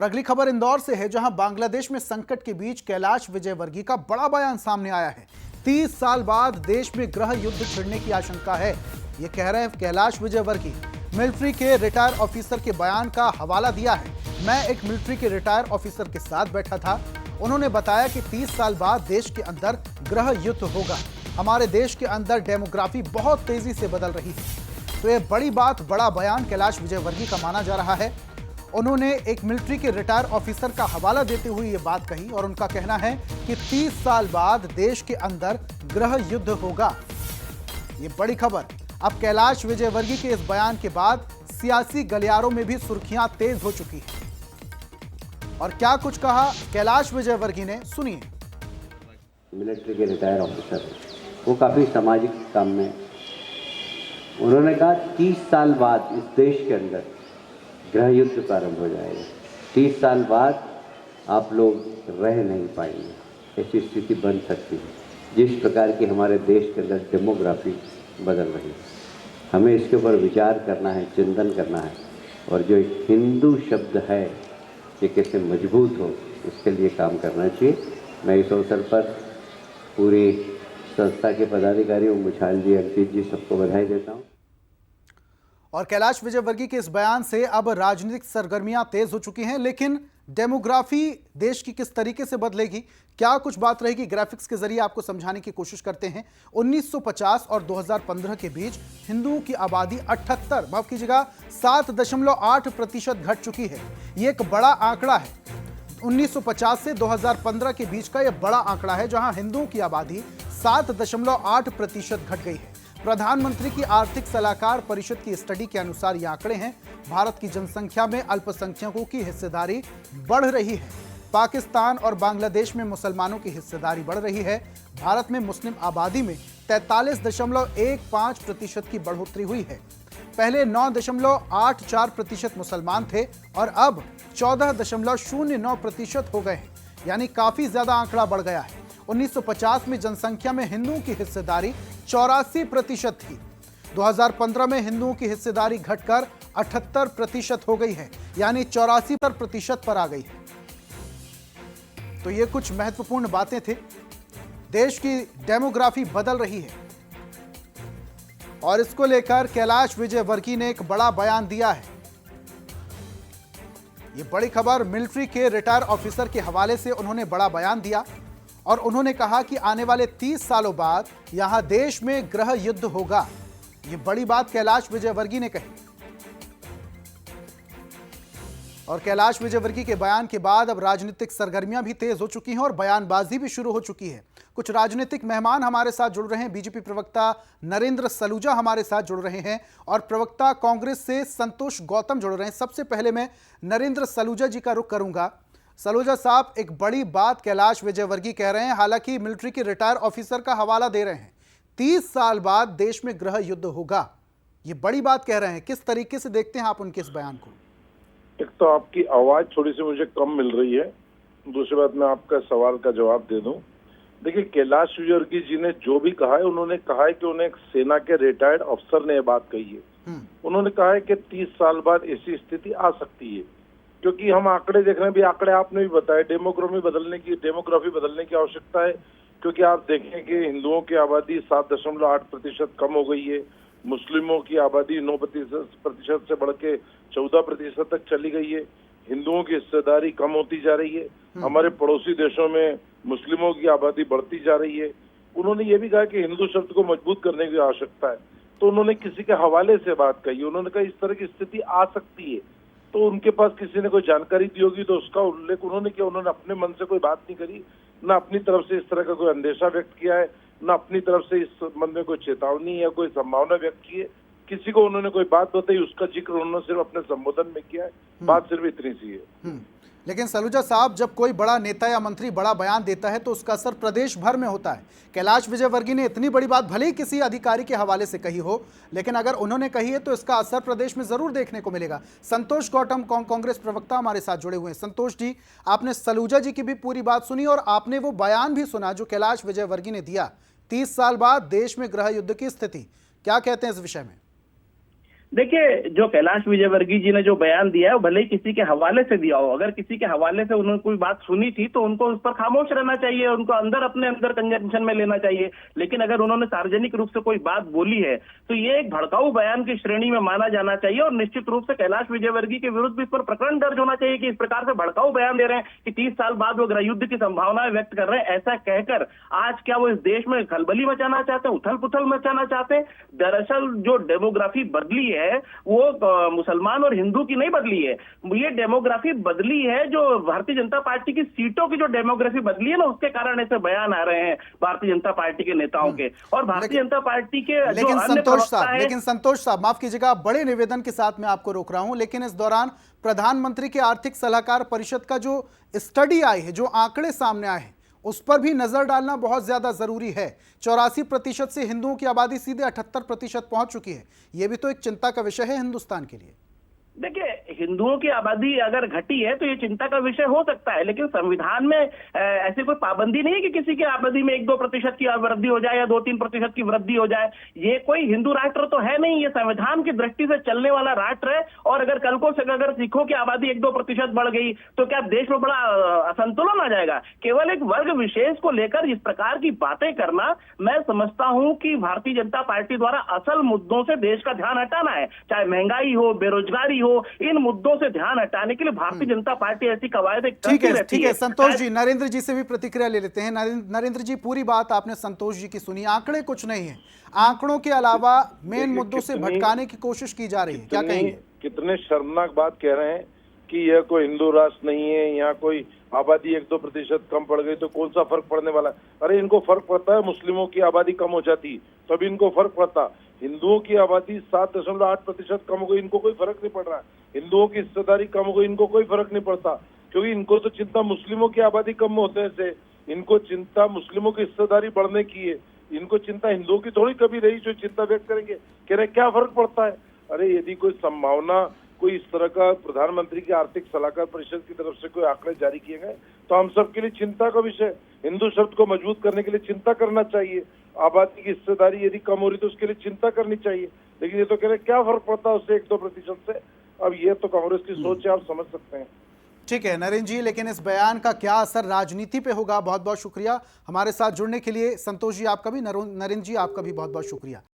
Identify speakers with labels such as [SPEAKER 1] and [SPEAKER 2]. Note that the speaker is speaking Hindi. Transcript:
[SPEAKER 1] अगली खबर इंदौर से है, जहां बांग्लादेश में संकट के बीच कैलाश विजयवर्गीय का बड़ा बयान सामने आया है। 30 साल बाद देश में गृह युद्ध छिड़ने की आशंका है, ये कह रहे हैं कैलाश विजयवर्गीय। मिलिट्री के रिटायर ऑफिसर के बयान का हवाला दिया है। मैं एक मिलिट्री के रिटायर ऑफिसर के साथ बैठा था। उन्होंने बताया कि 30 साल बाद देश के अंदर गृह युद्ध होगा। हमारे देश के अंदर डेमोग्राफी बहुत तेजी से बदल रही है। तो ये बड़ी बात, बड़ा बयान कैलाश विजयवर्गीय का माना जा रहा है। उन्होंने एक मिलिट्री के रिटायर ऑफिसर का हवाला देते हुए ये बात कही और उनका कहना है कि 30 साल बाद देश के अंदर गृह युद्ध होगा। ये बड़ी खबर। अब कैलाश विजयवर्गीय के इस बयान के बाद सियासी गलियारों में भी सुर्खियां तेज हो चुकी हैं। और क्या कुछ कहा कैलाश विजयवर्गीय ने, सुनिए।
[SPEAKER 2] मिलिट्री के रिटायर ऑफिसर, वो काफ़ी सामाजिक काम में, उन्होंने कहा 30 साल बाद इस देश के अंदर गृह युद्ध प्रारंभ हो जाएगा। 30 साल बाद आप लोग रह नहीं पाएंगे। ऐसी स्थिति बन सकती है जिस प्रकार की हमारे देश के अंदर डेमोग्राफी बदल रही है। हमें इसके ऊपर विचार करना है, चिंतन करना है, और जो एक हिंदू शब्द है ये कैसे मजबूत हो, इसके लिए काम करना चाहिए। मैं इस अवसर पर पूरी संस्था के पदाधिकारियों, मुछाल जी, अंकित जी, सबको बधाई देता हूँ।
[SPEAKER 1] और कैलाश विजयवर्गीय के इस बयान से अब राजनीतिक सरगर्मियां तेज हो चुकी हैं, लेकिन डेमोग्राफी देश की किस तरीके से बदलेगी, क्या कुछ बात रहेगी, ग्राफिक्स के जरिए आपको समझाने की कोशिश करते हैं। 1950 और 2015 के बीच हिंदुओं की आबादी 78, माफ कीजिएगा 7.8% घट चुकी है। ये एक बड़ा आंकड़ा है। 1950 से 2015 के बीच का यह बड़ा आंकड़ा है, जहां हिंदुओं की आबादी 7.8% घट गई है। प्रधानमंत्री की आर्थिक सलाहकार परिषद की स्टडी के अनुसार ये आंकड़े हैं। भारत की जनसंख्या में अल्पसंख्यकों की हिस्सेदारी बढ़ रही है। पाकिस्तान और बांग्लादेश में मुसलमानों की हिस्सेदारी बढ़ रही है। भारत में मुस्लिम आबादी में 43.15% की बढ़ोतरी हुई है। पहले 9.84% मुसलमान थे और अब 14.09% हो गए हैं, यानी काफी ज्यादा आंकड़ा बढ़ गया है। 1950 में जनसंख्या में हिंदुओं की हिस्सेदारी 84% थी। 2015 में हिंदुओं की हिस्सेदारी घटकर 78% हो गई है, यानी 84% पर आ गई है। तो ये कुछ महत्वपूर्ण बातें थी। देश की डेमोग्राफी बदल रही है और इसको लेकर कैलाश विजयवर्गीय ने एक बड़ा बयान दिया है। ये बड़ी खबर, मिलिट्री के रिटायर ऑफिसर के हवाले से उन्होंने बड़ा बयान दिया और उन्होंने कहा कि आने वाले 30 सालों बाद यहां देश में गृह युद्ध होगा। यह बड़ी बात कैलाश विजयवर्गीय ने कही। और कैलाश विजयवर्गीय के बयान के बाद अब राजनीतिक सरगर्मियां भी तेज हो चुकी हैं और बयानबाजी भी शुरू हो चुकी है। कुछ राजनीतिक मेहमान हमारे साथ जुड़ रहे हैं। बीजेपी प्रवक्ता नरेंद्र सलूजा हमारे साथ जुड़ रहे हैं और प्रवक्ता कांग्रेस से संतोष गौतम जुड़ रहे हैं। सबसे पहले मैं नरेंद्र सलूजा जी का रुख करूंगा। सलूजा साहब, एक बड़ी बात कैलाश विजयवर्गीय कह रहे हैं, हालांकि मिलिट्री के रिटायर ऑफिसर का हवाला दे रहे हैं। 30 साल बाद देश में गृह युद्ध होगा, ये बड़ी बात कह रहे हैं। किस तरीके से देखते हैं आप उनके इस बयान को?
[SPEAKER 3] एक तो आपकी आवाज थोड़ी सी मुझे कम मिल रही है, दूसरी बात मैं आपका सवाल का जवाब दे दूं। देखिए, कैलाश विजयवर्गीय जी ने जो भी कहा है, उन्होंने कहा है कि उन्हें एक सेना के रिटायर्ड अफसर ने यह बात कही है। उन्होंने कहा है कि 30 साल बाद ऐसी स्थिति आ सकती है, क्योंकि हम आंकड़े देख रहे हैं। भी आंकड़े आपने भी बताया, डेमोग्राफी बदलने की आवश्यकता है, क्योंकि आप देखें कि हिंदुओं की आबादी 7.8% कम हो गई है। मुस्लिमों की आबादी 9% से बढ़ के 14% तक चली गई है। हिंदुओं की हिस्सेदारी कम होती जा रही है। हमारे पड़ोसी देशों में मुस्लिमों की आबादी बढ़ती जा रही है। उन्होंने ये भी कहा कि हिंदू शब्द को मजबूत करने की आवश्यकता है। तो उन्होंने किसी के हवाले से बात कही। उन्होंने कहा इस तरह की स्थिति आ सकती है, तो उनके पास किसी ने कोई जानकारी दी होगी तो उसका उल्लेख उन्होंने किया। उन्होंने अपने मन से कोई बात नहीं करी, ना अपनी तरफ से इस तरह का कोई अंदेशा व्यक्त किया है, ना अपनी तरफ से इस संबंध में कोई चेतावनी या कोई संभावना व्यक्त की है। किसी को उन्होंने कोई बात बताई, उसका जिक्र उन्होंने सिर्फ अपने संबोधन में किया है। बात सिर्फ इतनी सी है।
[SPEAKER 1] लेकिन सलूजा साहब, जब कोई बड़ा नेता या मंत्री बड़ा बयान देता है तो उसका असर प्रदेश भर में होता है। कैलाश विजयवर्गीय ने इतनी बड़ी बात भले ही किसी अधिकारी के हवाले से कही हो, लेकिन अगर उन्होंने कही है तो इसका असर प्रदेश में जरूर देखने को मिलेगा। संतोष गौतम कांग्रेस प्रवक्ता हमारे साथ जुड़े हुए हैं। संतोष जी, आपने सलूजा जी की भी पूरी बात सुनी और आपने वो बयान भी सुना जो कैलाश विजयवर्गीय ने दिया। 30 साल बाद देश में गृह युद्ध की स्थिति, क्या कहते हैं इस विषय में?
[SPEAKER 4] देखिए, जो कैलाश विजयवर्गीय जी ने जो बयान दिया है वो भले ही किसी के हवाले से दिया हो, अगर किसी के हवाले से उन्होंने कोई बात सुनी थी तो उनको उस पर खामोश रहना चाहिए, उनको अपने अंदर कंजन में लेना चाहिए। लेकिन अगर उन्होंने सार्वजनिक रूप से कोई बात बोली है तो ये एक भड़काऊ बयान की श्रेणी में माना जाना चाहिए और निश्चित रूप से कैलाश विजयवर्गीय के विरुद्ध भी इस पर प्रकरण दर्ज होना चाहिए कि इस प्रकार से भड़काऊ बयान दे रहे हैं कि 30 साल बाद वो गृह युद्ध की संभावनाएं व्यक्त कर रहे हैं। ऐसा कहकर आज क्या वो इस देश में खलबली मचाना चाहते हैं, उथल पुथल मचाना चाहते हैं? दरअसल जो डेमोग्राफी बदली है वो मुसलमान और हिंदू की नहीं बदली है, ये डेमोग्राफी बदली है जो भारतीय जनता पार्टी की सीटों की जो डेमोग्राफी बदली है ना, उसके कारण ऐसे बयान आ रहे हैं भारतीय जनता पार्टी के नेताओं के और भारतीय जनता पार्टी के जो अन्य प्रवक्ता हैं।
[SPEAKER 1] लेकिन संतोष साहब, माफ कीजिएगा, बड़े निवेदन के साथ मैं आपको रोक रहा हूं, लेकिन इस दौरान प्रधानमंत्री के आर्थिक सलाहकार परिषद का जो स्टडी आई है, जो आंकड़े सामने आए हैं, उस पर भी नजर डालना बहुत ज्यादा जरूरी है। 84% से हिंदुओं की आबादी सीधे 78% पहुंच चुकी है। यह भी तो एक चिंता का विषय है हिंदुस्तान के लिए।
[SPEAKER 4] देखिए, हिंदुओं की आबादी अगर घटी है तो ये चिंता का विषय हो सकता है, लेकिन संविधान में ऐसी कोई पाबंदी नहीं है कि किसी की आबादी में 1-2% की वृद्धि हो जाए या 2-3% की वृद्धि हो जाए। ये कोई हिंदू राष्ट्र तो है नहीं, ये संविधान की दृष्टि से चलने वाला राष्ट्र है। और अगर कल को अगर सिखों की आबादी 1-2% बढ़ गई तो क्या देश में बड़ा असंतुलन आ जाएगा? केवल एक वर्ग विशेष को लेकर इस प्रकार की बातें करना, मैं समझता हूं कि भारतीय जनता पार्टी द्वारा असल मुद्दों से देश का ध्यान हटाना है, चाहे महंगाई हो, बेरोजगारी हो, इन मुद्दों से ध्यान हटाने के लिए भारतीय जनता पार्टी ऐसी कवायदें करती रहती है।
[SPEAKER 1] ठीक है संतोष जी, नरेंद्र जी से भी प्रतिक्रिया ले लेते हैं। नरेंद्र जी, पूरी बात आपने संतोष जी की सुनी, आंकड़े कुछ नहीं है, आंकड़ों के अलावा मेन मुद्दों से भटकाने की कोशिश की जा रही है, क्या कहेंगे?
[SPEAKER 3] कितने शर्मनाक बात कह रहे हैं कि यह कोई हिंदू राष्ट्र नहीं है, यहाँ कोई आबादी 1-2% कम पड़ गई तो कौन सा फर्क पड़ने वाला है? अरे इनको फर्क पड़ता है, मुस्लिमों की आबादी कम हो जाती तभी इनको फर्क पड़ता। हिंदुओं की आबादी 7.8% कम हो गई, इनको कोई फर्क नहीं पड़ रहा है। हिंदुओं की हिस्सेदारी कम हो गई, इनको कोई फर्क नहीं पड़ता, क्योंकि इनको तो चिंता मुस्लिमों की आबादी कम होने से, इनको चिंता मुस्लिमों की हिस्सेदारी बढ़ने की है। इनको चिंता हिंदुओं की थोड़ी कभी रही जो चिंता व्यक्त करेंगे, कह रहे क्या फर्क पड़ता है? अरे यदि कोई संभावना, कोई इस तरह का प्रधानमंत्री की आर्थिक सलाहकार परिषद की तरफ से कोई आंकड़े जारी किए गए तो हम सबके लिए चिंता का विषय। हिंदू शब्द को मजबूत करने के लिए चिंता करना चाहिए, आबादी की हिस्सेदारी यदि कम हो रही तो उसके लिए चिंता करनी चाहिए। लेकिन ये तो कह रहे क्या फर्क पड़ता है उससे 1-2% से? अब ये तो कांग्रेस की सोच है, आप समझ सकते हैं।
[SPEAKER 1] ठीक है नरेंद्र जी, लेकिन इस बयान का क्या असर राजनीति पे होगा? बहुत बहुत शुक्रिया हमारे साथ जुड़ने के लिए संतोष जी, आपका भी। नरेंद्र जी, आपका भी बहुत बहुत शुक्रिया।